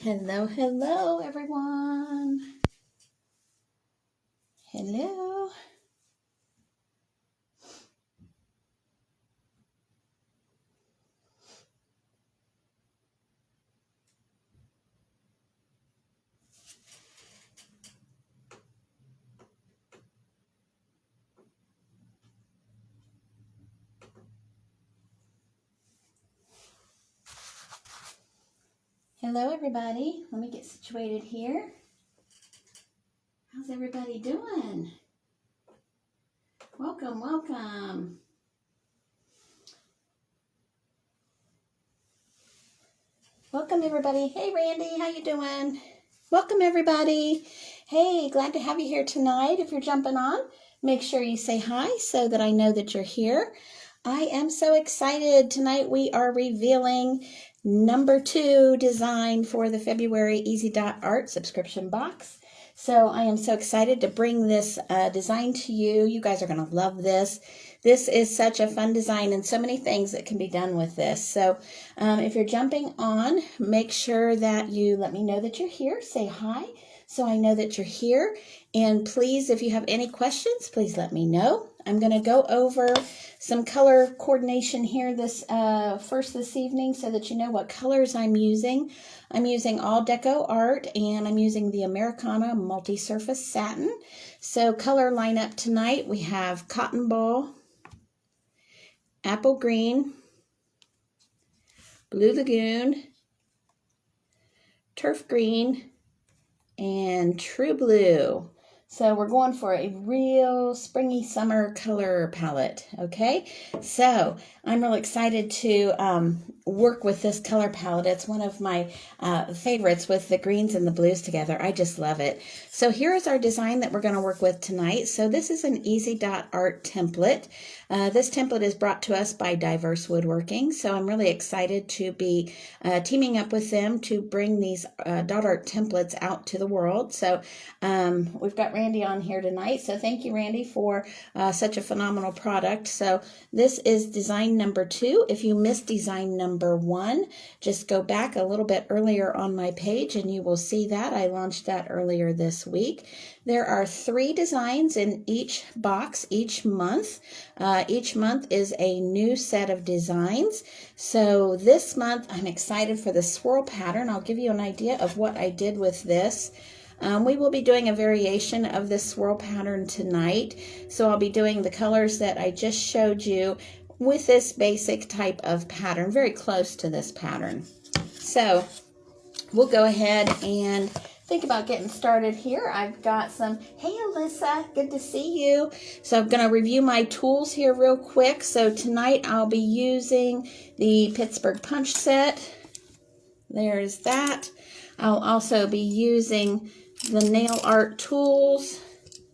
Hello, hello, everyone. Hello. Hello, everybody. Let me get situated here. How's everybody doing? Welcome, welcome. Welcome, everybody. Hey, Randy, how you doing? Welcome, everybody. Hey, glad to have you here tonight. If you're jumping on, make sure you say hi so that I know that you're here. I am so excited. Tonight we are revealing number 2 design for the February Easy Dot Art subscription box. So I am so excited to bring this design to you. You guys are going to love this. This is such a fun design and so many things that can be done with this. So if you're jumping on, make sure that you let me know that you're here. Say hi so I know that you're here. And please, if you have any questions, please let me know. I'm going to go over some color coordination here this evening so that you know what colors I'm using. I'm using All Deco Art and I'm using the Americana Multi-Surface Satin. So color lineup tonight, we have Cotton Ball, Apple Green, Blue Lagoon, Turf Green, and True Blue. So we're going for a real springy summer color palette, okay? So I'm really excited to work with this color palette. It's one of my favorites with the greens and the blues together. I just love it. So here is our design that we're going to work with tonight. So this is an Easy Dot Art template. This template is brought to us by Diverse Woodworking. So I'm really excited to be teaming up with them to bring these dot art templates out to the world. So we've got Randy on here tonight. So thank you, Randy, for such a phenomenal product. So this is design number 2. If you missed design number 1, just go back a little bit earlier on my page and you will see that. I launched that earlier this week. There are 3 designs in each box each month. Each month is a new set of designs. So this month I'm excited for the swirl pattern. I'll give you an idea of what I did with this. We will be doing a variation of this swirl pattern tonight. So I'll be doing the colors that I just showed you with this basic type of pattern, very close to this pattern. So we'll go ahead and think about getting started here. I've got some, hey Alyssa, good to see you. So I'm going to review my tools here real quick. So tonight I'll be using the Pittsburgh punch set. There's that. I'll also be using the nail art tools.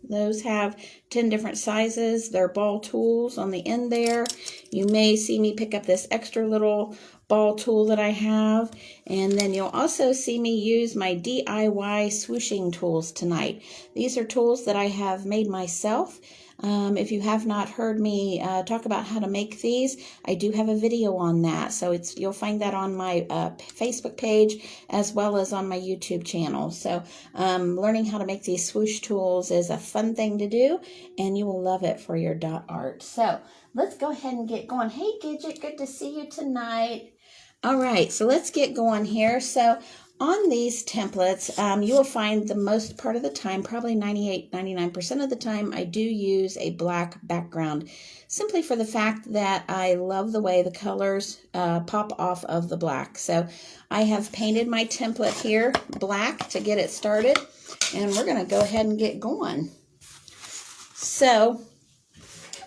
Those have 10 different sizes. They're ball tools on the end there. You may see me pick up this extra little ball tool that I have. And then you'll also see me use my DIY swooshing tools tonight. These are tools that I have made myself. If you have not heard me talk about how to make these, I do have a video on that. So you'll find that on my Facebook page as well as on my YouTube channel. So learning how to make these swoosh tools is a fun thing to do, and you will love it for your dot art. So let's go ahead and get going. Hey Gidget, good to see you tonight. All right, so let's get going here. So on these templates, you will find the most part of the time, probably 99% of the time, I do use a black background, simply for the fact that I love the way the colors pop off of the black. So I have painted my template here black to get it started, and we're going to go ahead and get going. So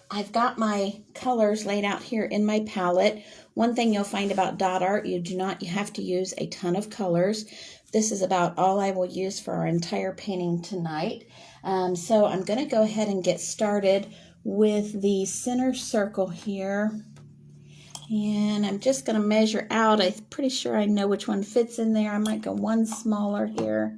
I've got my colors laid out here in my palette. One thing you'll find about dot art, you have to use a ton of colors. This is about all I will use for our entire painting tonight. So I'm going to go ahead and get started with the center circle here. And I'm just going to measure out. I'm pretty sure I know which one fits in there. I might go one smaller here.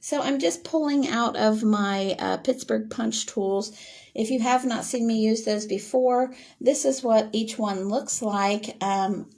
So I'm just pulling out of my Pittsburgh punch tools. If you have not seen me use those before, this is what each one looks like.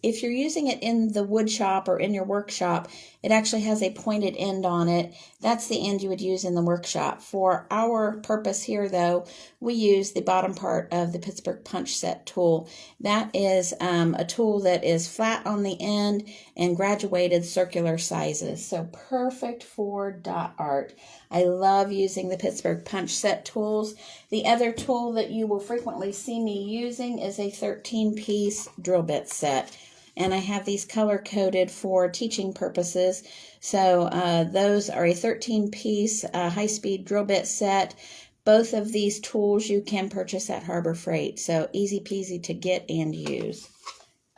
If you're using it in the wood shop or in your workshop, it actually has a pointed end on it. That's the end you would use in the workshop. For our purpose here, though, we use the bottom part of the Pittsburgh Punch Set tool. That is a tool that is flat on the end and graduated circular sizes. So perfect for dot art. I love using the Pittsburgh Punch Set tools. The other tool that you will frequently see me using is a 13-piece drill bit set. And I have these color-coded for teaching purposes. So those are a 13-piece high-speed drill bit set. Both of these tools you can purchase at Harbor Freight. So easy peasy to get and use.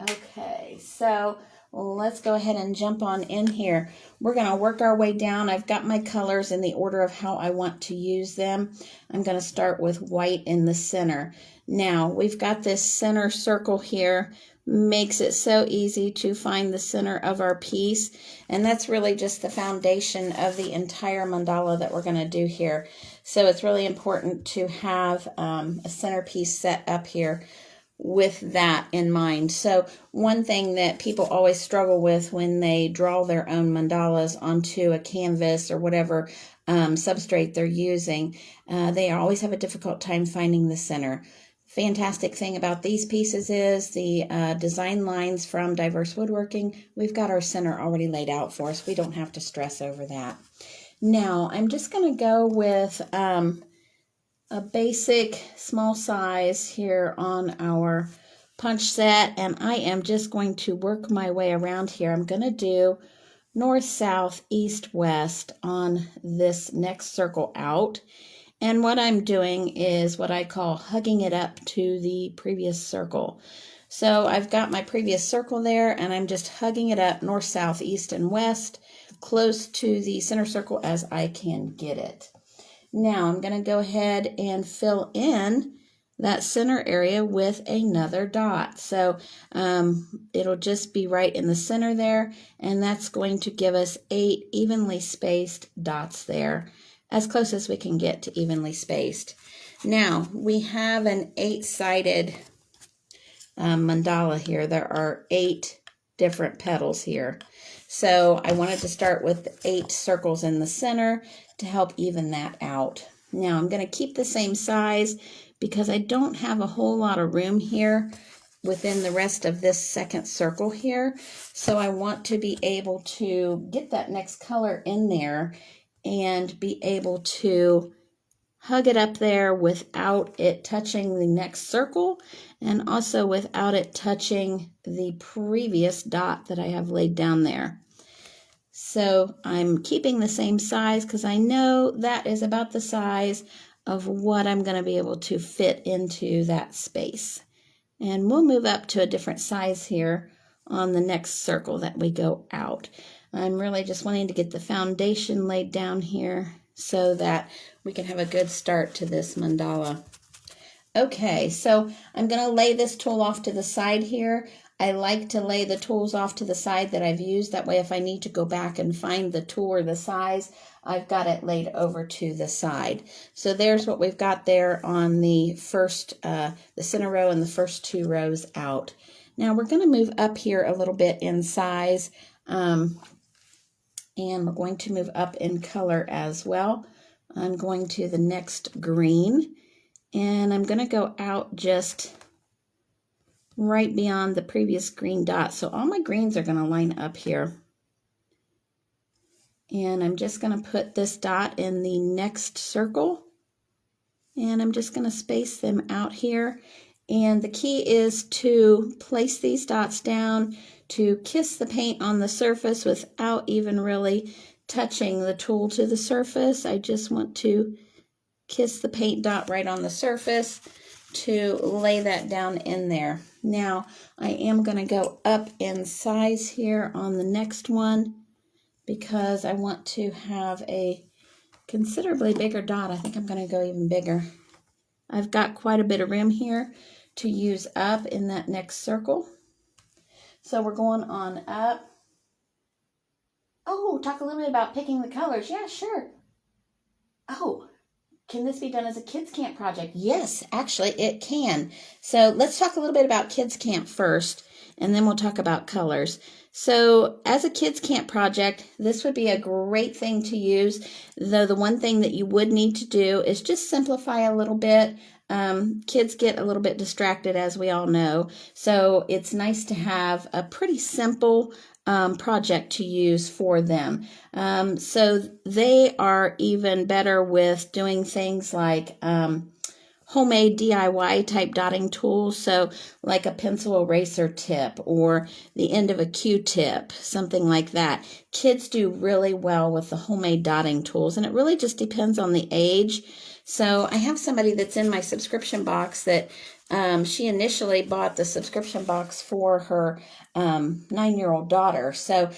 Okay, so let's go ahead and jump on in here. We're going to work our way down. I've got my colors in the order of how I want to use them. I'm going to start with white in the center. Now, we've got this center circle here. Makes it so easy to find the center of our piece. And that's really just the foundation of the entire mandala that we're going to do here. So it's really important to have a centerpiece set up here with that in mind. So one thing that people always struggle with when they draw their own mandalas onto a canvas or whatever substrate they're using, they always have a difficult time finding the center. Fantastic thing about these pieces is the design lines from Diverse Woodworking. We've got our center already laid out for us. We don't have to stress over that. Now, I'm just going to go with a basic small size here on our punch set, and I am just going to work my way around here. I'm going to do north, south, east, west on this next circle out. And what I'm doing is what I call hugging it up to the previous circle. So I've got my previous circle there, and I'm just hugging it up north, south, east, and west, close to the center circle as I can get it. Now I'm going to go ahead and fill in that center area with another dot. So it'll just be right in the center there, and that's going to give us 8 evenly spaced dots there, as close as we can get to evenly spaced. Now, we have an 8-sided mandala here. There are 8 different petals here. So I wanted to start with 8 circles in the center to help even that out. Now, I'm going to keep the same size because I don't have a whole lot of room here within the rest of this second circle here. So I want to be able to get that next color in there and be able to hug it up there without it touching the next circle, and also without it touching the previous dot that I have laid down there. So I'm keeping the same size because I know that is about the size of what I'm going to be able to fit into that space. And we'll move up to a different size here on the next circle that we go out. I'm really just wanting to get the foundation laid down here so that we can have a good start to this mandala. Okay, so I'm going to lay this tool off to the side here. I like to lay the tools off to the side that I've used. That way if I need to go back and find the tool or the size, I've got it laid over to the side. So there's what we've got there on the first, the center row and the first 2 rows out. Now we're going to move up here a little bit in size. And we're going to move up in color as well. I'm going to the next green, and I'm going to go out just right beyond the previous green dot. So all my greens are going to line up here. And I'm just going to put this dot in the next circle, and I'm just going to space them out here. And the key is to place these dots down, to kiss the paint on the surface without even really touching the tool to the surface. I just want to kiss the paint dot right on the surface to lay that down in there. Now, I am going to go up in size here on the next one because I want to have a considerably bigger dot. I think I'm going to go even bigger. I've got quite a bit of room here to use up in that next circle. So we're going on up. Oh, talk a little bit about picking the colors. Yeah, sure. Oh, Can this be done as a kids camp project? Yes, actually it can. So let's talk a little bit about kids camp first, and then we'll talk about colors. So as a kids camp project, this would be a great thing to use, though the one thing that you would need to do is just simplify a little bit. Kids get a little bit distracted, as we all know. So it's nice to have a pretty simple project to use for them. So they are even better with doing things like homemade DIY type dotting tools. So like a pencil eraser tip or the end of a Q-tip, something like that. Kids do really well with the homemade dotting tools, and it really just depends on the age. So I have somebody that's in my subscription box that she initially bought the subscription box for her 9-year-old daughter. So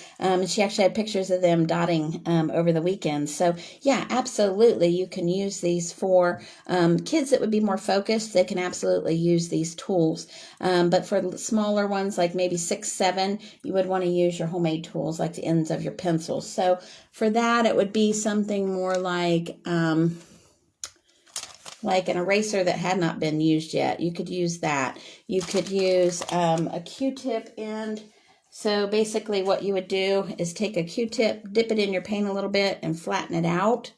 she actually had pictures of them dotting over the weekend. So yeah, absolutely. You can use these for kids that would be more focused. They can absolutely use these tools. But for smaller ones, like maybe 6, 7, you would want to use your homemade tools like the ends of your pencils. So for that, it would be something more like an eraser that had not been used yet. You could use that. You could use a Q-tip end. So basically what you would do is take a Q-tip, dip it in your paint a little bit, and flatten it out,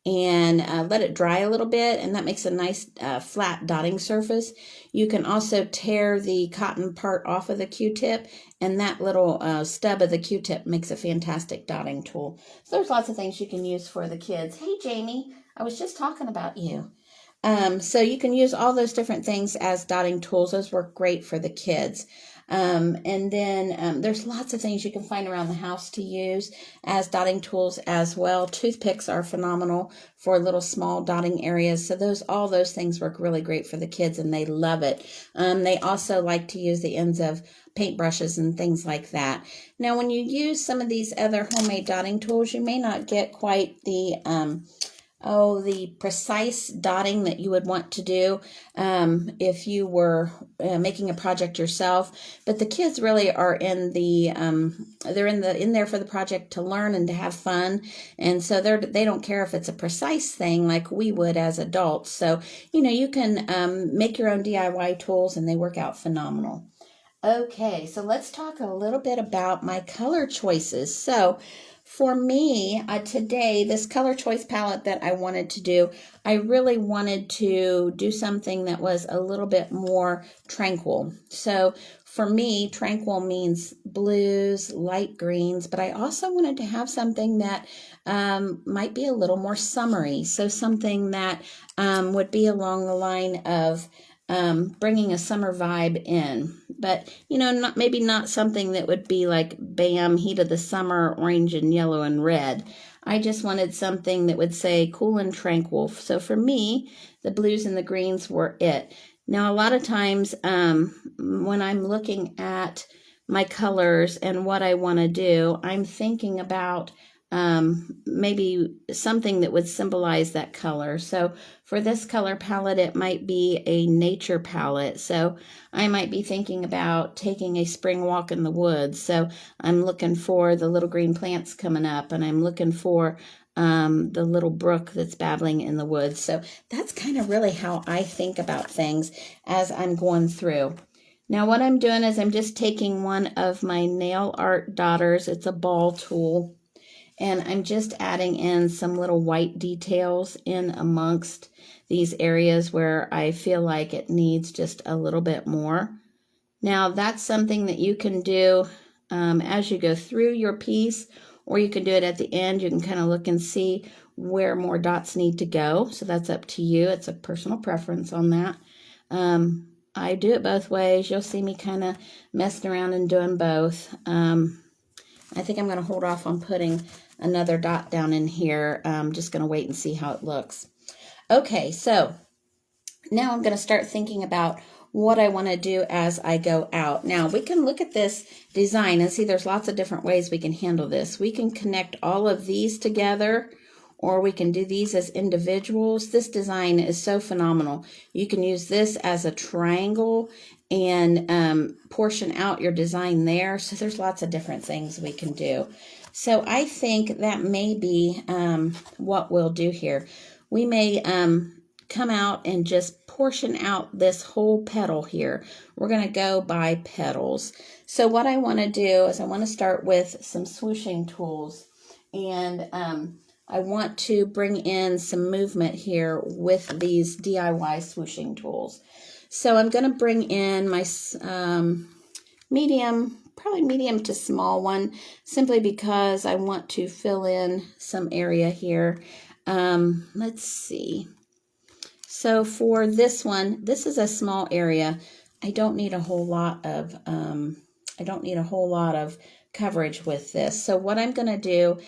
and let it dry a little bit, and that makes a nice flat dotting surface. You can also tear the cotton part off of the Q-tip, and that little stub of the Q-tip makes a fantastic dotting tool. So there's lots of things you can use for the kids. Hey, Jamie, I was just talking about you. So you can use all those different things as dotting tools. Those work great for the kids. And then there's lots of things you can find around the house to use as dotting tools as well. Toothpicks are phenomenal for little small dotting areas. So all those things work really great for the kids, and they love it. They also like to use the ends of paintbrushes and things like that. Now, when you use some of these other homemade dotting tools, you may not get quite the precise dotting that you would want to do if you were making a project yourself. But the kids really are in there for the project to learn and to have fun, and so they don't care if it's a precise thing like we would as adults. So you can make your own DIY tools, and they work out phenomenal. Okay, so let's talk a little bit about my color choices. So for me, today, this color choice palette that I wanted to do, I really wanted to do something that was a little bit more tranquil. So for me, tranquil means blues, light greens, but I also wanted to have something that might be a little more summery. So something that would be along the line of bringing a summer vibe in, but maybe not something that would be like bam, heat of the summer, orange and yellow and red. I just wanted something that would say cool and tranquil. So for me, the blues and the greens were it. Now, a lot of times when I'm looking at my colors and what I want to do, I'm thinking about maybe something that would symbolize that color. So for this color palette, it might be a nature palette. So I might be thinking about taking a spring walk in the woods. So I'm looking for the little green plants coming up, and I'm looking for the little brook that's babbling in the woods. So that's kind of really how I think about things as I'm going through. Now what I'm doing is I'm just taking one of my nail art dotters. It's a ball tool. And I'm just adding in some little white details in amongst these areas where I feel like it needs just a little bit more. Now, that's something that you can do as you go through your piece, or you can do it at the end. You can kind of look and see where more dots need to go. So that's up to you. It's a personal preference on that. I do it both ways. You'll see me kind of messing around and doing both. I think I'm going to hold off on putting another dot down in here. I'm just going to wait and see how it looks. Okay, so now I'm going to start thinking about what I want to do as I go out. Now, we can look at this design and see there's lots of different ways we can handle this. We can connect all of these together, or we can do these as individuals. This design is so phenomenal. You can use this as a triangle and portion out your design there. So there's lots of different things we can do. So I think that may be what we'll do here. we may come out and just portion out this whole petal here. We're going to go by petals. So what I want to do is I want to start with some swooshing tools, and I want to bring in some movement here with these DIY swooshing tools. So I'm going to bring in my probably medium to small one, simply because I want to fill in some area here. Let's see. So for this one, this is a small area. I don't need a whole lot of coverage with this. So what I'm going to do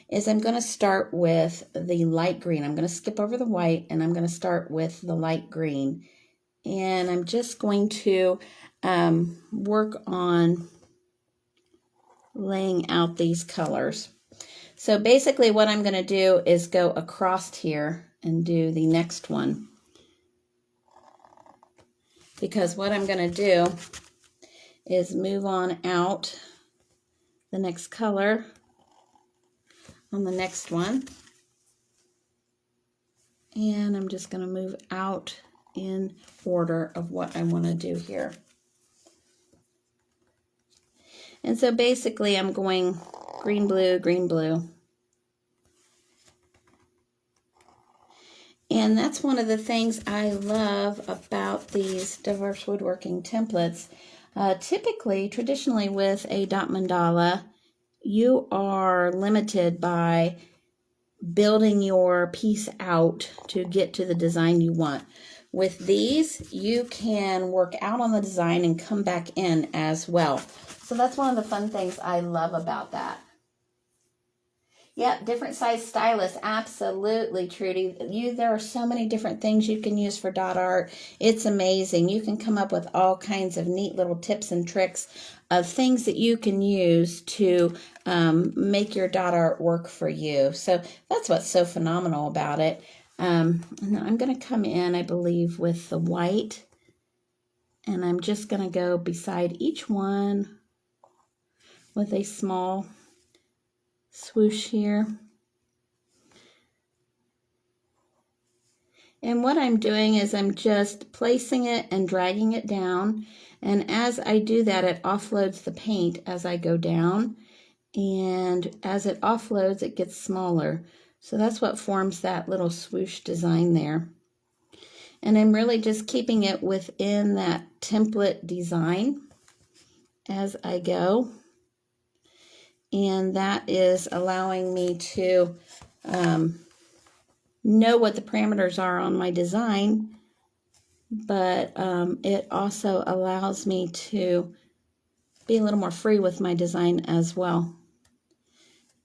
is I'm going to start with the light green. I'm going to skip over the white, and I'm going to start with the light green. And I'm just going to work on laying out these colors. So basically what I'm going to do is go across here and do the next one, because what I'm going to do is move on out the next color on the next one, and I'm just going to move out in order of what I want to do here. And so basically I'm going green, blue, green, blue. And that's one of the things I love about these diverse woodworking templates. Traditionally with a dot mandala, you are limited by building your piece out to get to the design you want. With these, you can work out on the design and come back in as well. So that's one of the fun things I love about that. Yep, different size stylus, absolutely, Trudy. There are so many different things you can use for dot art. It's amazing. You can come up with all kinds of neat little tips and tricks of things that you can use to make your dot art work for you. So that's what's so phenomenal about it. And I'm going to come in, I believe, with the white, and I'm just going to go beside each one with a small swoosh here. And what I'm doing is I'm just placing it and dragging it down, and as I do that, it offloads the paint as I go down, and as it offloads, it gets smaller. So that's what forms that little swoosh design there. And I'm really just keeping it within that template design as I go. And that is allowing me to know what the parameters are on my design, but it also allows me to be a little more free with my design as well.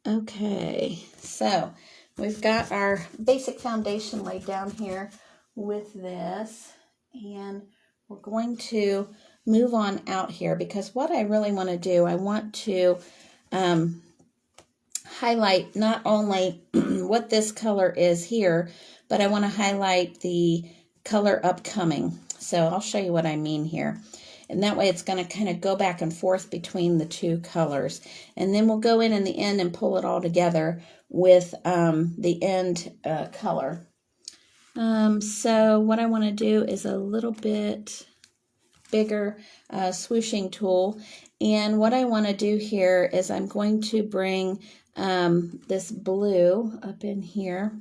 Okay, so we've got our basic foundation laid down here with this, and we're going to move on out here, because what I really want to do, I want to highlight not only what this color is here, but I want to highlight the color upcoming. So I'll show you what I mean here. And that way it's going to kind of go back and forth between the two colors. And then we'll go in the end and pull it all together with the end color. So what I want to do is a little bit bigger swooshing tool. And what I want to do here is I'm going to bring this blue up in here.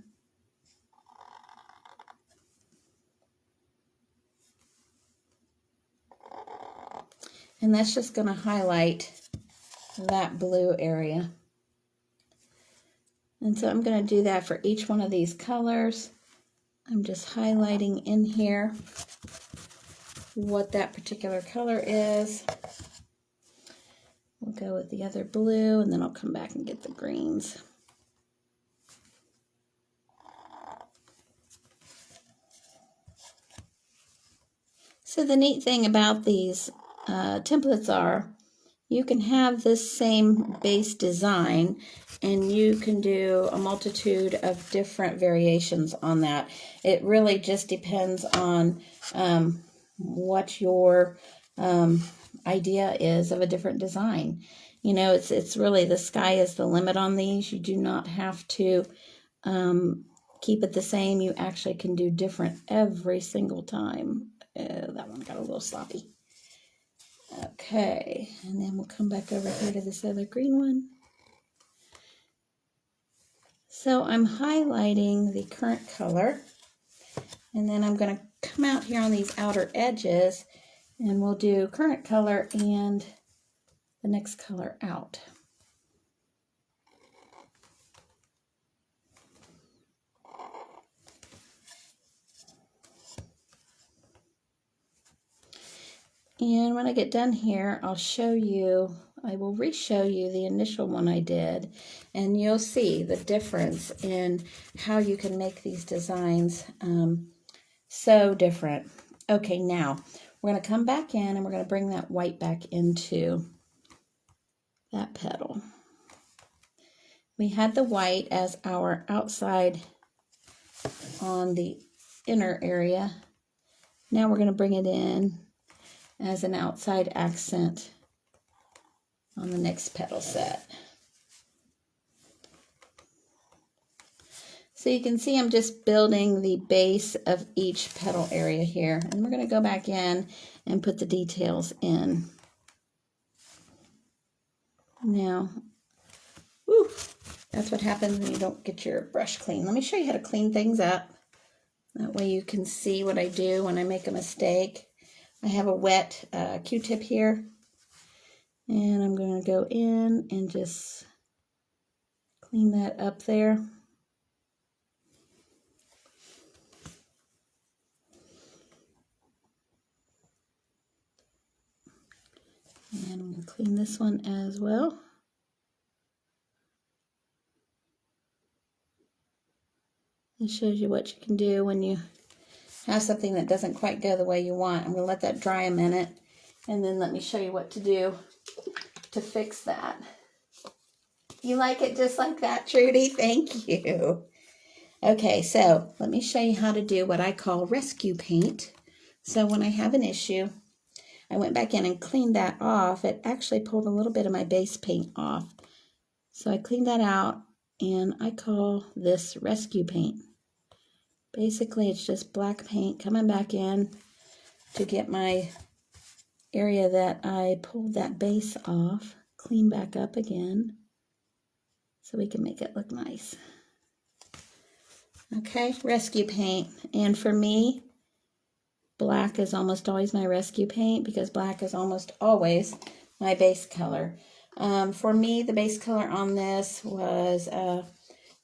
And that's just going to highlight that blue area. And so I'm going to do that for each one of these colors. I'm just highlighting in here what that particular color is. We'll go with the other blue, and then I'll come back and get the greens. So the neat thing about these templates are you can have this same base design, and you can do a multitude of different variations on that. It really just depends on what your idea is of a different design. You know, it's really, the sky is the limit on these. You do not have to keep it the same, you actually can do different every single time. That one got a little sloppy. Okay, and then we'll come back over here to this other green one. So I'm highlighting the current color, and then I'm going to come out here on these outer edges, and we'll do current color and the next color out. And when I get done here, I'll show you, I will re-show you the initial one I did, and you'll see the difference in how you can make these designs so different. Okay, now we're going to come back in and we're going to bring that white back into that petal. We had the white as our outside on the inner area. Now we're going to bring it in as an outside accent on the next petal set. So you can see I'm just building the base of each petal area here, and we're going to go back in and put the details in. Now, whew, that's what happens when you don't get your brush clean. Let me show you how to clean things up. That way you can see what I do when I make a mistake. I have a wet Q-tip here, and I'm going to go in and just clean that up there. And I'm going to clean this one as well. This shows you what you can do when you have something that doesn't quite go the way you want. I'm going to let that dry a minute, and then let me show you what to do to fix that. You like it just like that, Trudy? Thank you. Okay, so let me show you how to do what I call rescue paint. So when I have an issue, I went back in and cleaned that off. It actually pulled a little bit of my base paint off. So I cleaned that out, and I call this rescue paint. Basically, it's just black paint coming back in to get my area that I pulled that base off, clean back up again, so we can make it look nice. Okay, rescue paint. And for me, black is almost always my rescue paint because black is almost always my base color. For me, the base color on this was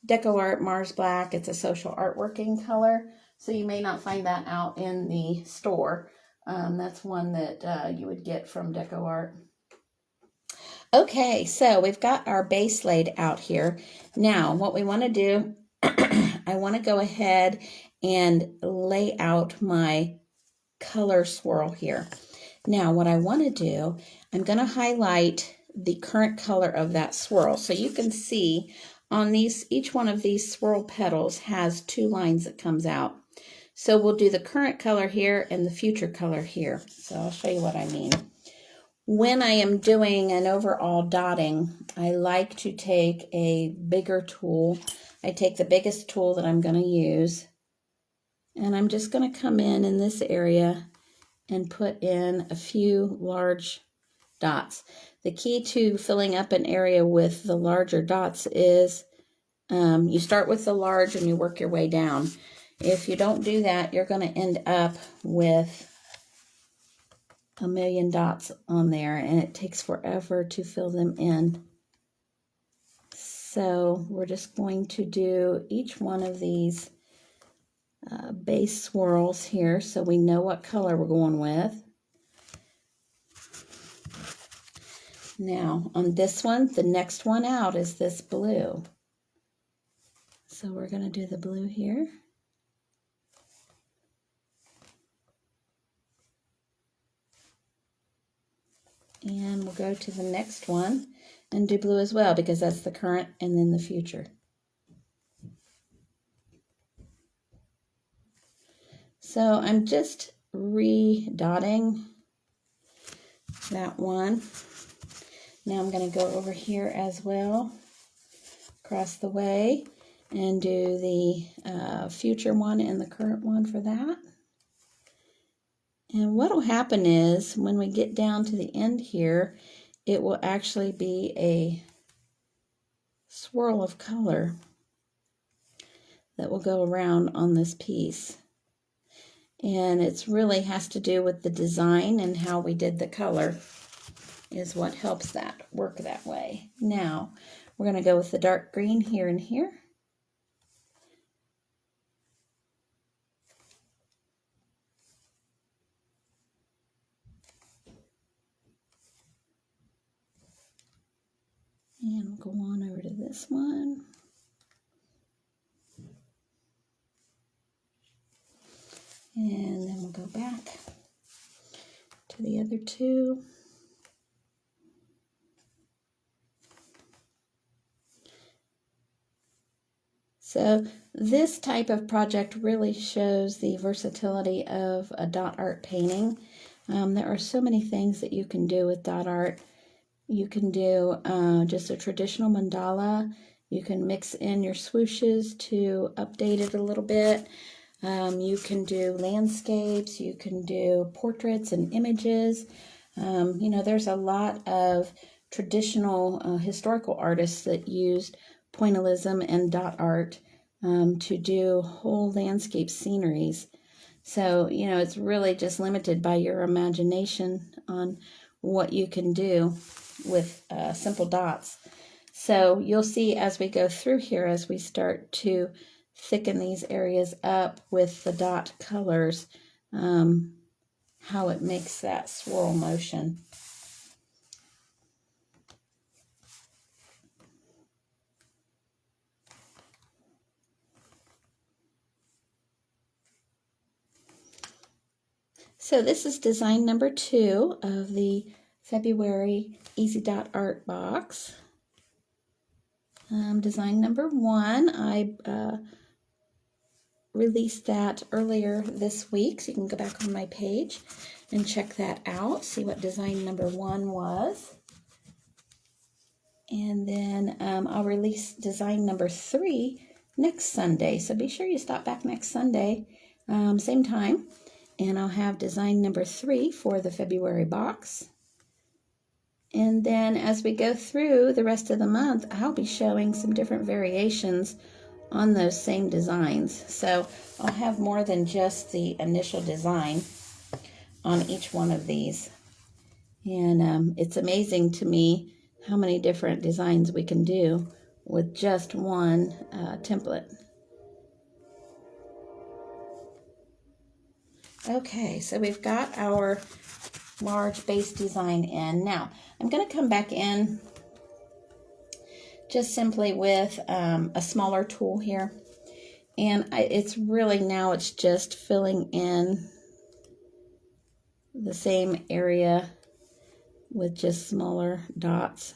Deco Art Mars Black. It's a social artworking color, so you may not find that out in the store. That's one that you would get from Deco Art. Okay, so we've got our base laid out here. Now, what we want to do, I want to go ahead and lay out my color swirl here. Now, what I want to do, I'm going to highlight the current color of that swirl. So you can see on these, each one of these swirl petals has two lines that comes out. So we'll do the current color here and the future color here. So I'll show you what I mean. When I am doing an overall dotting, I like to take a bigger tool. I take the biggest tool that I'm going to use, and I'm just going to come in this area and put in a few large dots. The key to filling up an area with the larger dots is you start with the large and you work your way down. If you don't do that, you're going to end up with a million dots on there, and it takes forever to fill them in. So we're just going to do each one of these base swirls here so we know what color we're going with. Now on this one, the next one out is this blue. So we're going to do the blue here. And we'll go to the next one and do blue as well because that's the current and then the future. So I'm just re-dotting that one. Now I'm going to go over here as well, across the way, and do the future one and the current one for that. And what will happen is when we get down to the end here, it will actually be a swirl of color that will go around on this piece. And it's really has to do with the design and how we did the color is what helps that work that way. Now, we're going to go with the dark green here and here. And we'll go on over to this one. And then we'll go back to the other two. So this type of project really shows the versatility of a dot art painting. There are so many things that you can do with dot art. You can do just a traditional mandala. You can mix in your swooshes to update it a little bit. You can do landscapes. You can do portraits and images. You know, there's a lot of traditional historical artists that used pointillism and dot art to do whole landscape sceneries. So, you know, it's really just limited by your imagination on what you can do with simple dots. So you'll see as we go through here, as we start to thicken these areas up with the dot colors, how it makes that swirl motion. So this is design number 2 of the February Easy Dot Art box. Design number 1, I released that earlier this week, so you can go back on my page and check that out, see what design number 1 was. And then I'll release design number 3 next Sunday, so be sure you stop back next Sunday, same time, and I'll have design number 3 for the February box. And then as we go through the rest of the month, I'll be showing some different variations on those same designs. So I'll have more than just the initial design on each one of these. And it's amazing to me how many different designs we can do with just one template. Okay, so we've got our large base design in. Now, I'm going to come back in just simply with a smaller tool here. And it's really now it's just filling in the same area with just smaller dots.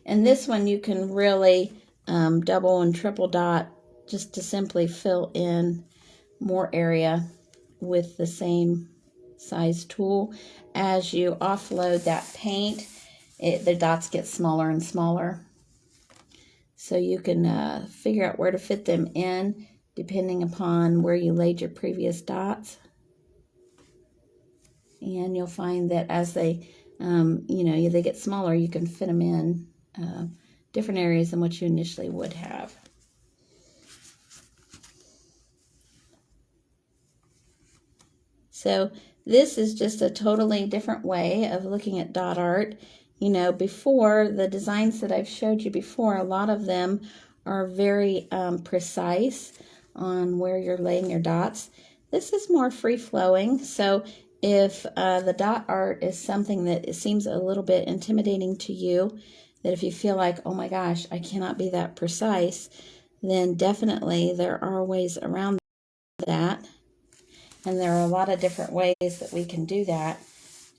And this one you can really double and triple dot just to simply fill in more area with the same size tool. As you offload that paint, the dots get smaller and smaller. So you can figure out where to fit them in depending upon where you laid your previous dots. And you'll find that as they, they get smaller, you can fit them in different areas than what you initially would have. So this is just a totally different way of looking at dot art. You know, before, the designs that I've showed you before, a lot of them are very precise on where you're laying your dots. This is more free-flowing, so if the dot art is something that seems a little bit intimidating to you, that if you feel like, oh my gosh, I cannot be that precise, then definitely there are ways around that. And there are a lot of different ways that we can do that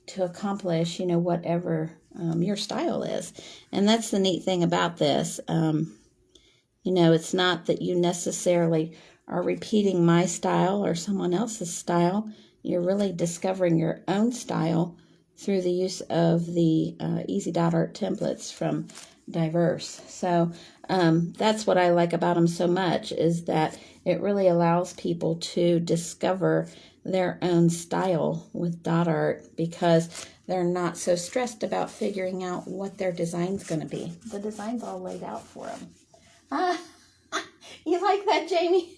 to accomplish, whatever your style is. And that's the neat thing about this. It's not that you necessarily are repeating my style or someone else's style. You're really discovering your own style through the use of the Easy Dot Art templates from diverse. So that's what I like about them so much, is that it really allows people to discover their own style with dot art, because they're not so stressed about figuring out what their design's going to be. The design's all laid out for them. You like that, Jamie?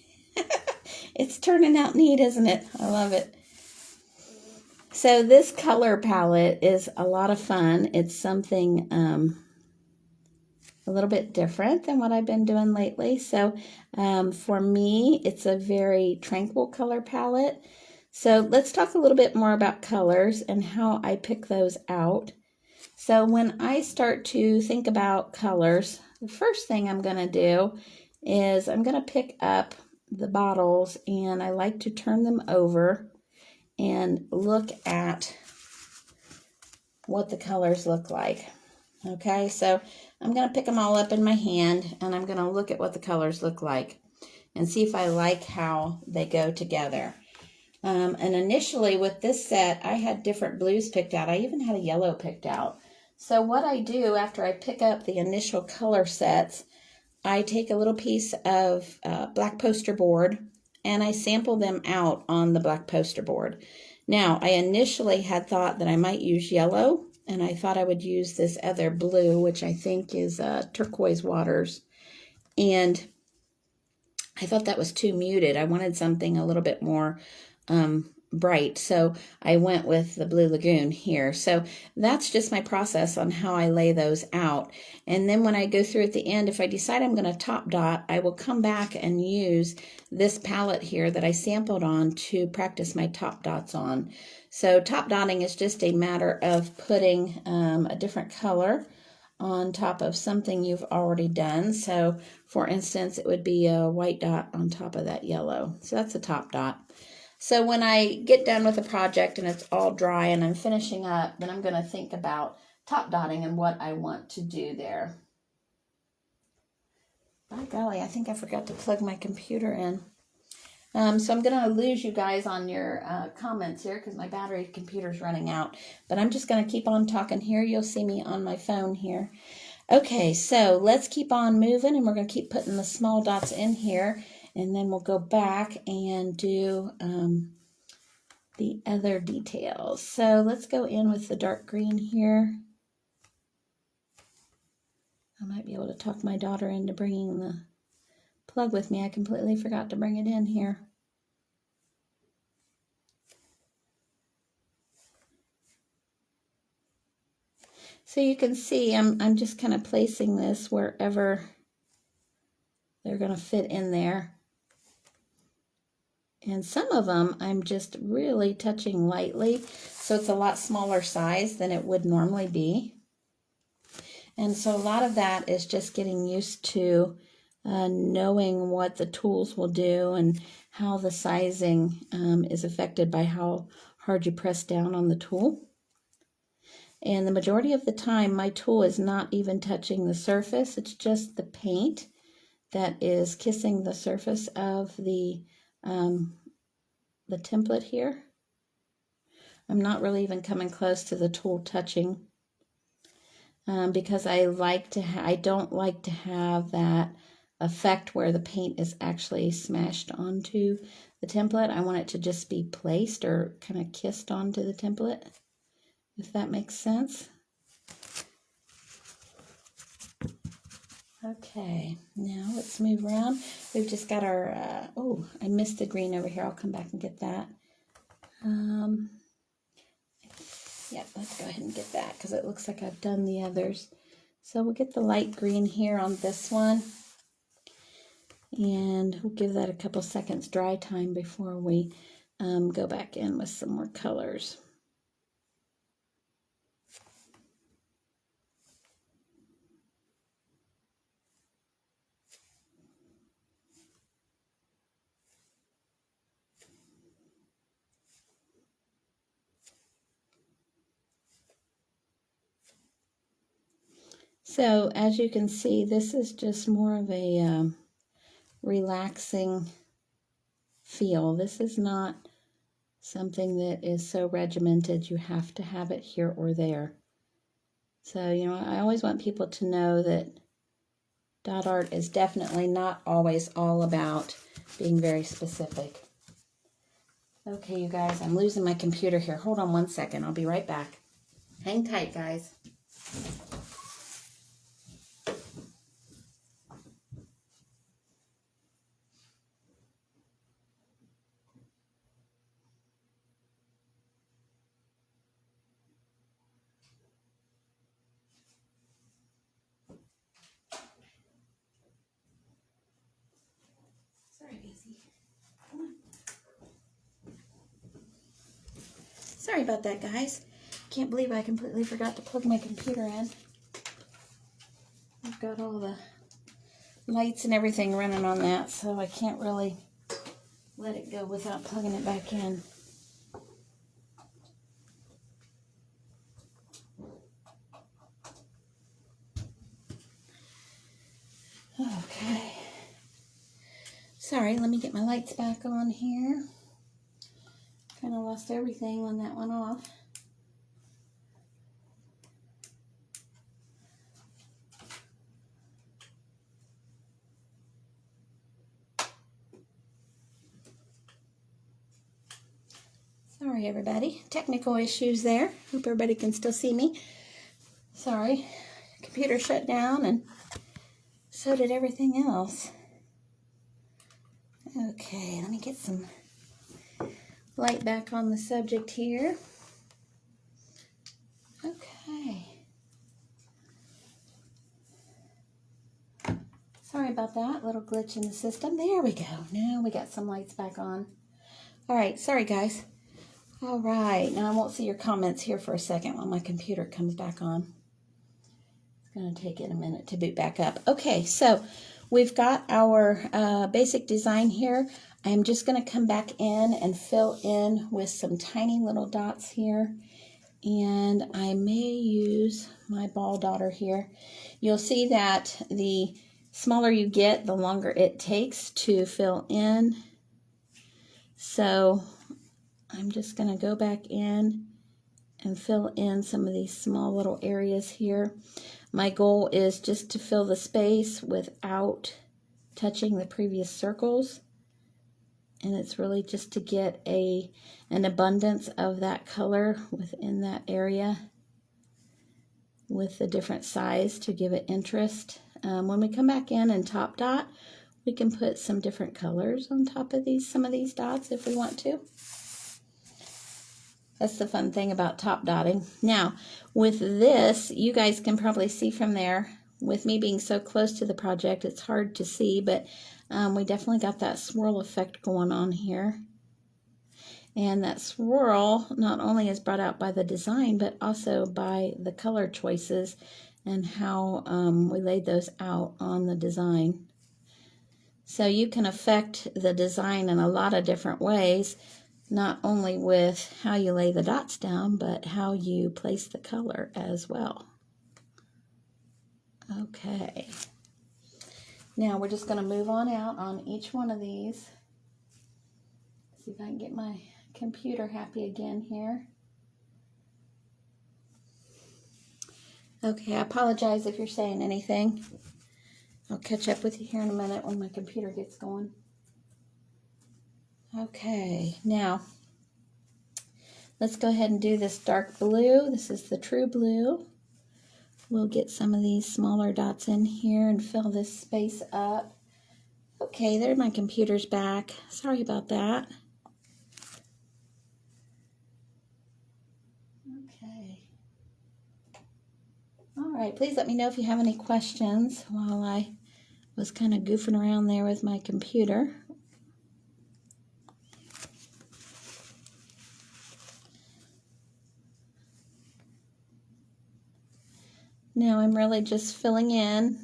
It's turning out neat, isn't it? I love it. So this color palette is a lot of fun. It's something a little bit different than what I've been doing lately. So for me, it's a very tranquil color palette. So let's talk a little bit more about colors and how I pick those out. So when I start to think about colors, the first thing I'm going to do is I'm going to pick up the bottles, and I like to turn them over and look at what the colors look like. Okay, so I'm going to pick them all up in my hand, and I'm going to look at what the colors look like and see if I like how they go together. And initially with this set, I had different blues picked out. I even had a yellow picked out. So what I do after I pick up the initial color sets, I take a little piece of black poster board and I sample them out on the black poster board. Now, I initially had thought that I might use yellow, and I thought I would use this other blue, which I think is Turquoise Waters. And I thought that was too muted. I wanted something a little bit more bright, so I went with the Blue Lagoon here. So that's just my process on how I lay those out. And then when I go through at the end, if I decide I'm going to top dot, I will come back and use this palette here that I sampled on to practice my top dots on. So top dotting is just a matter of putting a different color on top of something you've already done. So for instance, it would be a white dot on top of that yellow. So that's a top dot. So when I get done with a project and it's all dry and I'm finishing up, then I'm going to think about top dotting and what I want to do there. By golly, I think I forgot to plug my computer in. So I'm going to lose you guys on your comments here because my battery computer's running out. But I'm just going to keep on talking here. You'll see me on my phone here. Okay, so let's keep on moving, and we're going to keep putting the small dots in here. And then we'll go back and do the other details. So let's go in with the dark green here. I might be able to talk my daughter into bringing the plug with me. I completely forgot to bring it in here. So you can see I'm just kind of placing this wherever they're going to fit in there. And some of them I'm just really touching lightly, so it's a lot smaller size than it would normally be. And so a lot of that is just getting used to knowing what the tools will do and how the sizing is affected by how hard you press down on the tool. And the majority of the time, my tool is not even touching the surface. It's just the paint that is kissing the surface of the template here. I'm not really even coming close to the tool touching because I don't like to have that effect where the paint is actually smashed onto the template. I want it to just be placed or kind of kissed onto the template, if that makes sense. Okay, now let's move around. We've just got our, oh, I missed the green over here. I'll come back and get that. Yeah, let's go ahead and get that because it looks like I've done the others. So we'll get the light green here on this one. And we'll give that a couple seconds dry time before we go back in with some more colors. So as you can see, this is just more of a relaxing feel. This is not something that is so regimented you have to have it here or there. So, you know, I always want people to know that dot art is definitely not always all about being very specific. Okay, you guys, I'm losing my computer here. Hold on one second. I'll be right back. Hang tight, guys. Sorry, Daisy. Come on. Sorry about that, guys. Can't believe I completely forgot to plug my computer in. I've got all the lights and everything running on that, so I can't really let it go without plugging it back in. Okay. Sorry, let me get my lights back on here. Kind of lost everything when that went off. Sorry, everybody. Technical issues there. Hope everybody can still see me. Sorry. Computer shut down, and so did everything else. Okay, let me get some light back on the subject here. Okay. Sorry about that. Little glitch in the system. There we go. Now we got some lights back on. All right. Sorry, guys. All right. Now I won't see your comments here for a second while my computer comes back on. It's going to take it a minute to boot back up. Okay. So we've got our basic design here. I'm just going to come back in and fill in with some tiny little dots here. And I may use my ball dotter here. You'll see that the smaller you get, the longer it takes to fill in. So I'm just going to go back in and fill in some of these small little areas here. My goal is just to fill the space without touching the previous circles. And it's really just to get an abundance of that color within that area with a different size to give it interest. When we come back in and top dot, we can put some different colors on top of some of these dots if we want to. That's the fun thing about top dotting. Now, with this, you guys can probably see from there, with me being so close to the project, it's hard to see, but we definitely got that swirl effect going on here. And that swirl not only is brought out by the design, but also by the color choices and how we laid those out on the design. So you can affect the design in a lot of different ways, not only with how you lay the dots down, but how you place the color as well. Okay. Now we're just going to move on out on each one of these. See if I can get my computer happy again here. Okay, I apologize if you're saying anything. I'll catch up with you here in a minute when my computer gets going. Okay, now let's go ahead and do this dark blue. This is the true blue. We'll get some of these smaller dots in here and fill this space up. Okay, there my computer's back. Sorry about that. Okay. All right, please let me know if you have any questions while I was kind of goofing around there with my computer. Now I'm really just filling in,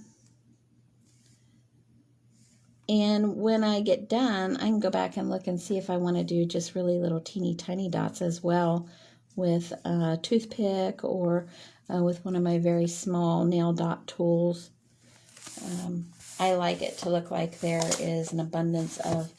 and when I get done, I can go back and look and see if I want to do just really little teeny tiny dots as well with a toothpick or with one of my very small nail dot tools. I like it to look like there is an abundance of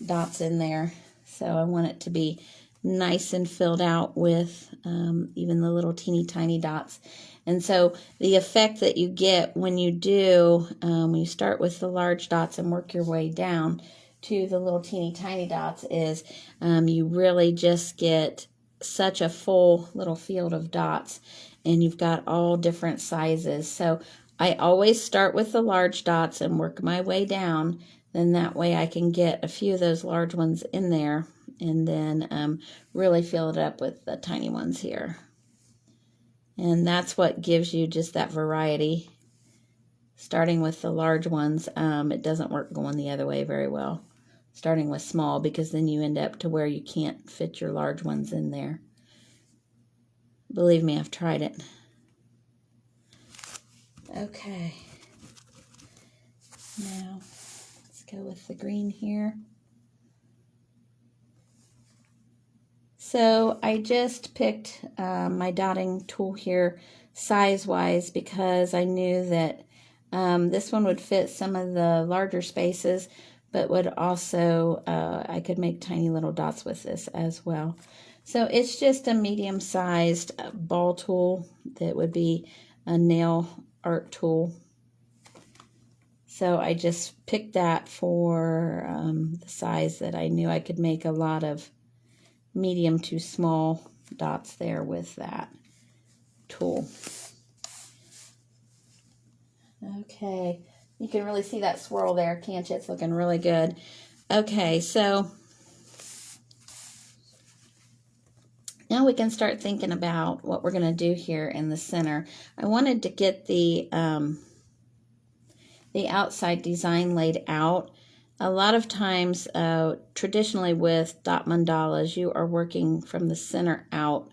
dots in there, so I want it to be nice and filled out with even the little teeny tiny dots. And so the effect that you get when you do, when you start with the large dots and work your way down to the little teeny tiny dots, is you really just get such a full little field of dots, and you've got all different sizes. So I always start with the large dots and work my way down. Then that way I can get a few of those large ones in there, and then really fill it up with the tiny ones here. And that's what gives you just that variety. Starting with the large ones, it doesn't work going the other way very well. Starting with small, because then you end up to where you can't fit your large ones in there. Believe me, I've tried it. Okay. Now, let's go with the green here. So I just picked my dotting tool here size-wise because I knew that this one would fit some of the larger spaces, but would also, I could make tiny little dots with this as well. So it's just a medium-sized ball tool that would be a nail art tool. So I just picked that for the size that I knew I could make a lot of medium to small dots there with that tool. Okay, you can really see that swirl there, can't you? It's looking really good. Okay, so now we can start thinking about what we're going to do here in the center. I wanted to get the outside design laid out. A lot of times, traditionally with dot mandalas, you are working from the center out.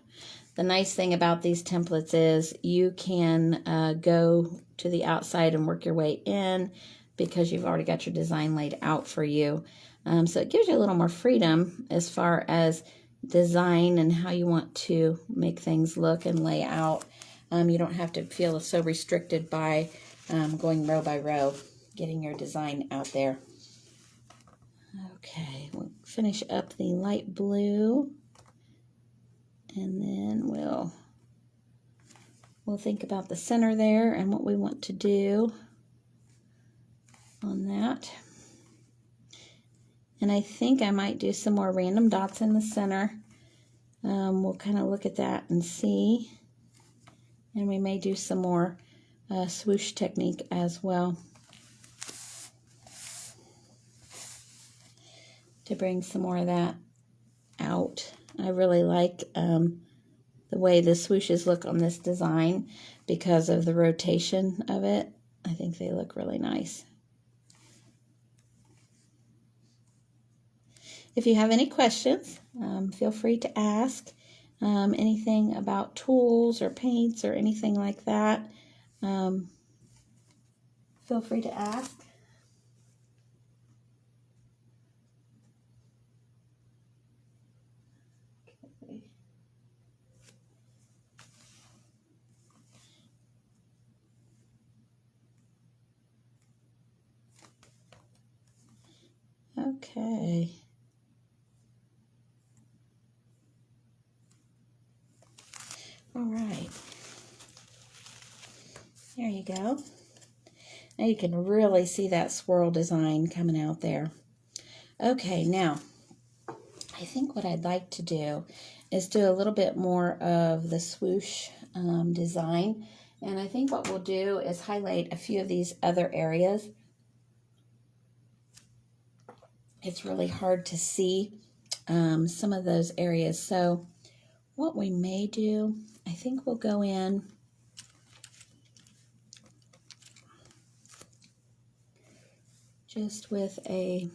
The nice thing about these templates is you can go to the outside and work your way in because you've already got your design laid out for you. So it gives you a little more freedom as far as design and how you want to make things look and lay out. You don't have to feel so restricted by going row by row, getting your design out there. Okay, we'll finish up the light blue, and then we'll think about the center there and what we want to do on that. And I think I might do some more random dots in the center. We'll kind of look at that and see. And we may do some more swoosh technique as well to bring some more of that out. I really like the way the swooshes look on this design because of the rotation of it. I think they look really nice. If you have any questions, feel free to ask. Anything about tools or paints or anything like that, feel free to ask. Okay. All right. There you go. Now you can really see that swirl design coming out there. Okay, now I think what I'd like to do is do a little bit more of the swoosh design. And I think what we'll do is highlight a few of these other areas. It's really hard to see some of those areas. So what we may do, I think we'll go in just with a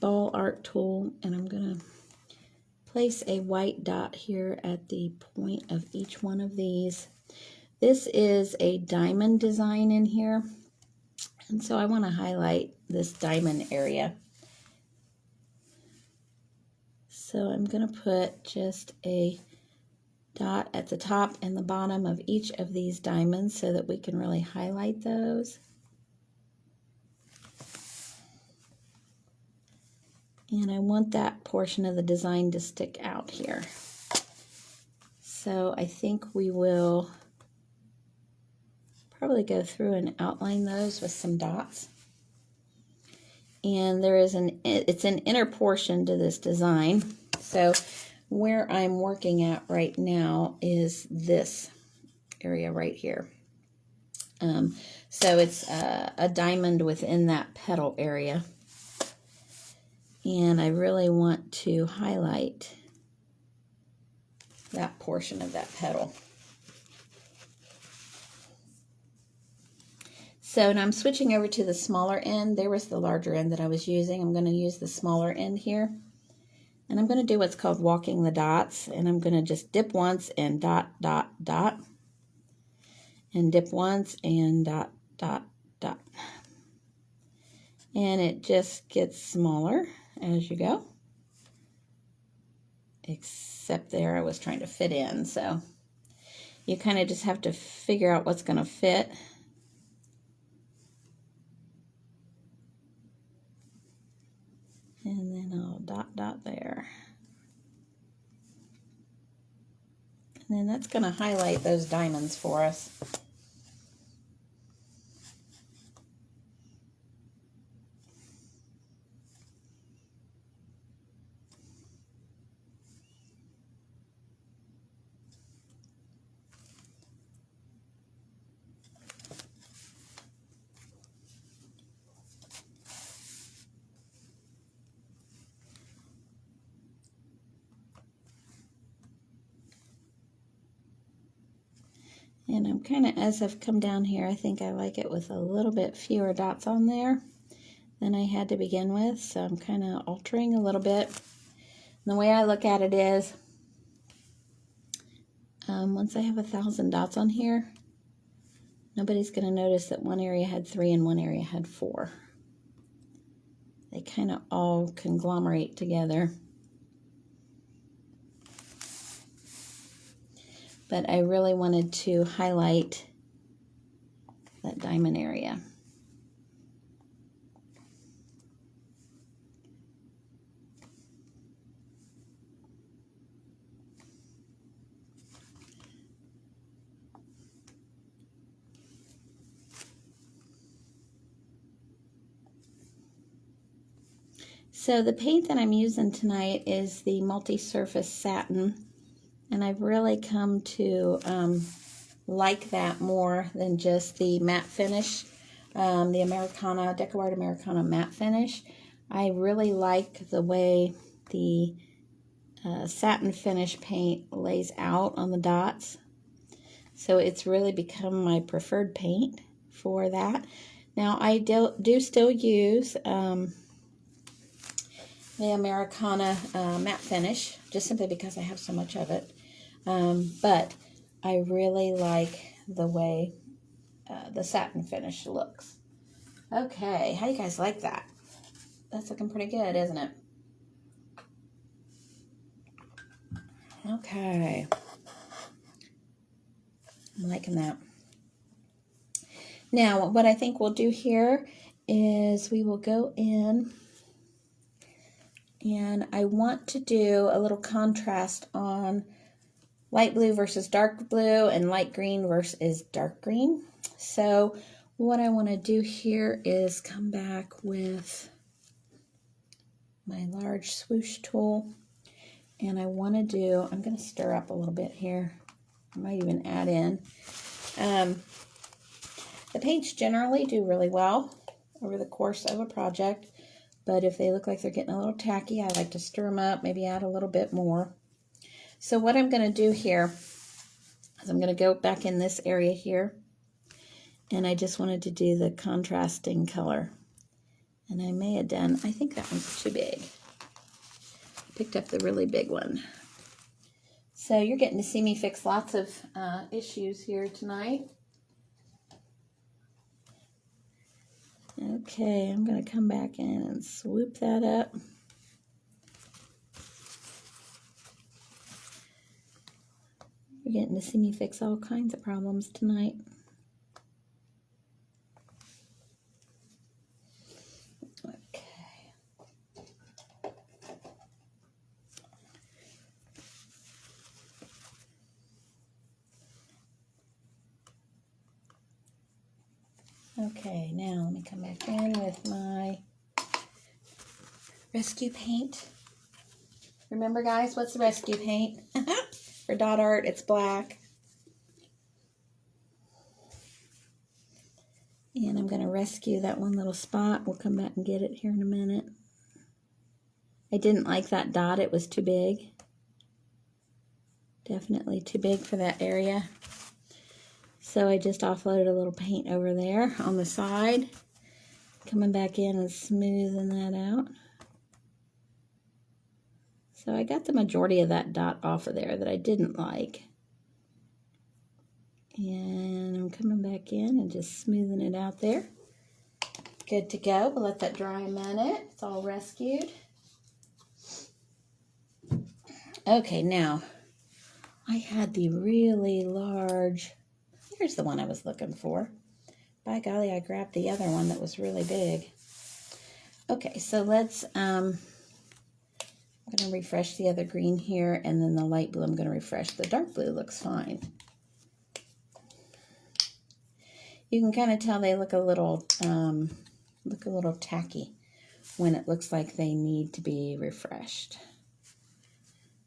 ball art tool, and I'm going to place a white dot here at the point of each one of these. This is a diamond design in here, and so I want to highlight this diamond area. So I'm going to put just a dot at the top and the bottom of each of these diamonds so that we can really highlight those. And I want that portion of the design to stick out here. So I think we will probably go through and outline those with some dots. And there is it's an inner portion to this design. So where I'm working at right now is this area right here. So it's a diamond within that petal area. And I really want to highlight that portion of that petal. So now I'm switching over to the smaller end. There was the larger end that I was using. I'm going to use the smaller end here. And I'm going to do what's called walking the dots. And I'm going to just dip once and dot, dot, dot. And dip once and dot, dot, dot. And it just gets smaller as you go. Except there I was trying to fit in. So you kind of just have to figure out what's going to fit. And then I'll dot, dot there. And then that's going to highlight those diamonds for us. And I'm kind of, as I've come down here, I think I like it with a little bit fewer dots on there than I had to begin with. So I'm kind of altering a little bit. And the way I look at it is, once I have 1,000 dots on here, nobody's going to notice that one area had 3 and one area had 4. They kind of all conglomerate together. But I really wanted to highlight that diamond area. So the paint that I'm using tonight is the multi-surface satin. And I've really come to like that more than just the matte finish, the Americana, DecoArt Americana matte finish. I really like the way the satin finish paint lays out on the dots. So it's really become my preferred paint for that. Now I do still use the Americana matte finish, just simply because I have so much of it. But I really like the way the satin finish looks. Okay, how do you guys like that? That's looking pretty good, isn't it? Okay. I'm liking that. Now, what I think we'll do here is we will go in, and I want to do a little contrast on light blue versus dark blue and light green versus dark green. So what I want to do here is come back with my large swoosh tool, and I want to do, I'm going to stir up a little bit here. I might even add in. The paints generally do really well over the course of a project, but if they look like they're getting a little tacky, I like to stir them up, maybe add a little bit more. So what I'm going to do here is I'm going to go back in this area here, and I just wanted to do the contrasting color. And I may have done, I think that one's too big. I picked up the really big one. So you're getting to see me fix lots of issues here tonight. Okay, I'm going to come back in and swoop that up. You're getting to see me fix all kinds of problems tonight. Okay. Okay, now let me come back in with my rescue paint. Remember, guys, what's the rescue paint? For dot art, it's black. And I'm going to rescue that one little spot. We'll come back and get it here in a minute. I didn't like that dot. It was too big. Definitely too big for that area. So I just offloaded a little paint over there on the side. Coming back in and smoothing that out. So I got the majority of that dot off of there that I didn't like. And I'm coming back in and just smoothing it out there. Good to go. We'll let that dry a minute. It's all rescued. Okay, now I had the really large, here's the one I was looking for. By golly, I grabbed the other one that was really big. Okay, so let's, I'm going to refresh the other green here, and then the light blue I'm going to refresh. The dark blue looks fine. You can kind of tell they look a little tacky when it looks like they need to be refreshed.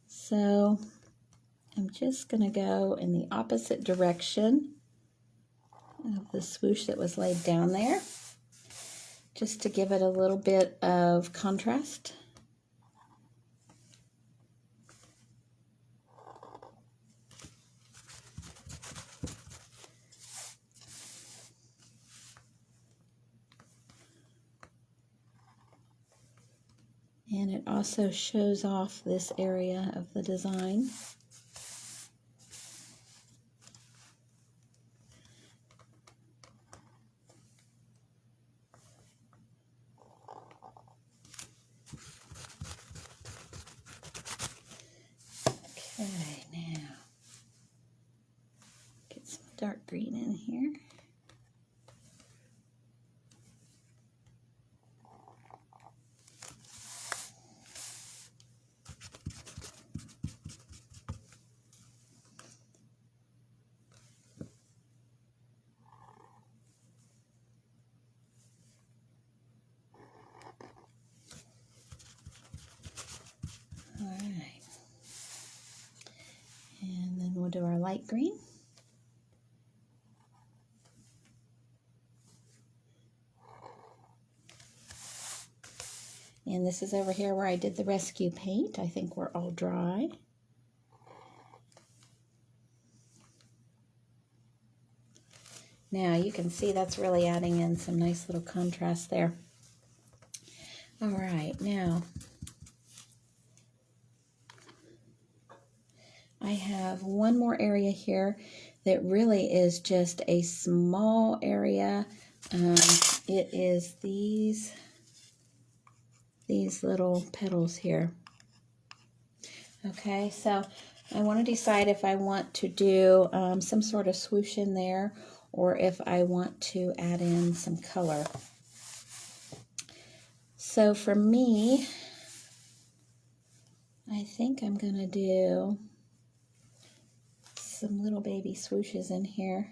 So I'm just going to go in the opposite direction of the swoosh that was laid down there, just to give it a little bit of contrast. And it also shows off this area of the design. Okay, now get some dark green in here. Alright, and then we'll do our light green. And this is over here where I did the rescue paint. I think we're all dry. Now you can see that's really adding in some nice little contrast there. Alright, now I have one more area here that really is just a small area. It is these little petals here. Okay, so I want to decide if I want to do some sort of swoosh in there, or if I want to add in some color. So for me, I think I'm going to do some little baby swooshes in here.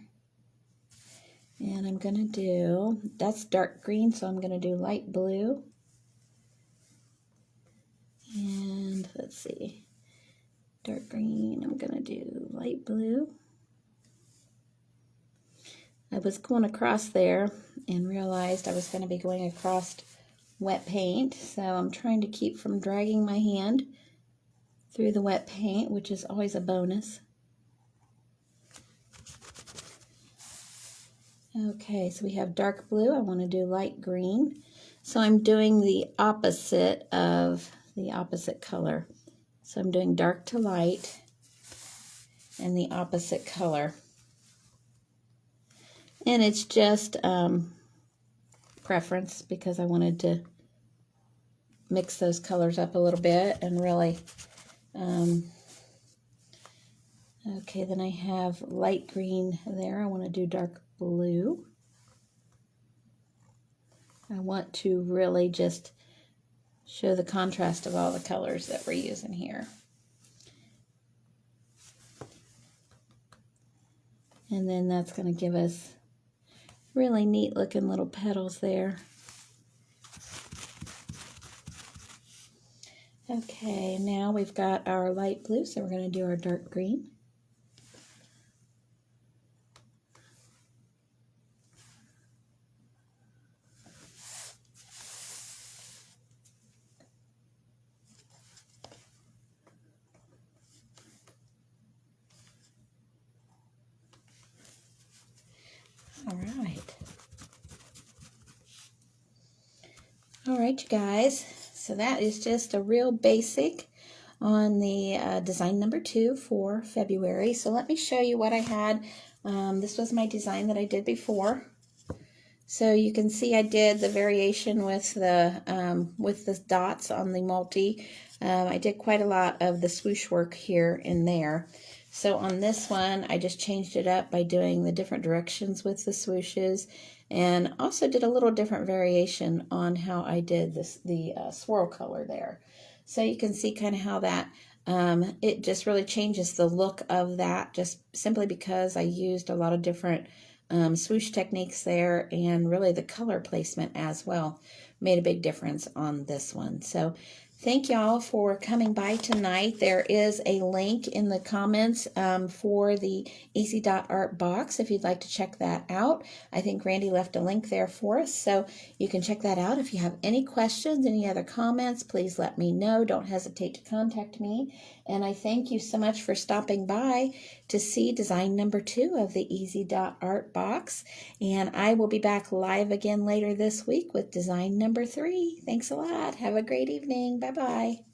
And I'm going to do, that's dark green, so I'm going to do light blue. And let's see, dark green, I'm going to do light blue. I was going across there and realized I was going to be going across wet paint, so I'm trying to keep from dragging my hand through the wet paint, which is always a bonus. Okay, so we have dark blue. I want to do light green. So I'm doing the opposite of the opposite color. So I'm doing dark to light and the opposite color. And it's just preference, because I wanted to mix those colors up a little bit and really... okay, then I have light green there. I want to do dark blue. I want to really just show the contrast of all the colors that we're using here. And then that's going to give us Really neat looking little petals there. Okay, now we've got our light blue, so we're going to do our dark green. All right. All right, you guys. So that is just a real basic on the design number 2 for February. So let me show you what I had. This was my design that I did before. So you can see I did the variation with the dots on the multi. I did quite a lot of the swoosh work here and there. So on this one, I just changed it up by doing the different directions with the swooshes, and also did a little different variation on how I did the swirl color there. So you can see kind of how that it just really changes the look of that, just simply because I used a lot of different swoosh techniques there, and really the color placement as well made a big difference on this one. So thank y'all for coming by tonight. There is a link in the comments for the Easy Dot Art box if you'd like to check that out. I think Randy left a link there for us, so you can check that out. If you have any questions, any other comments, please let me know. Don't hesitate to contact me. And I thank you so much for stopping by to see design number 2 of the Easy Dot Art box. And I will be back live again later this week with design number 3. Thanks a lot. Have a great evening. Bye-bye.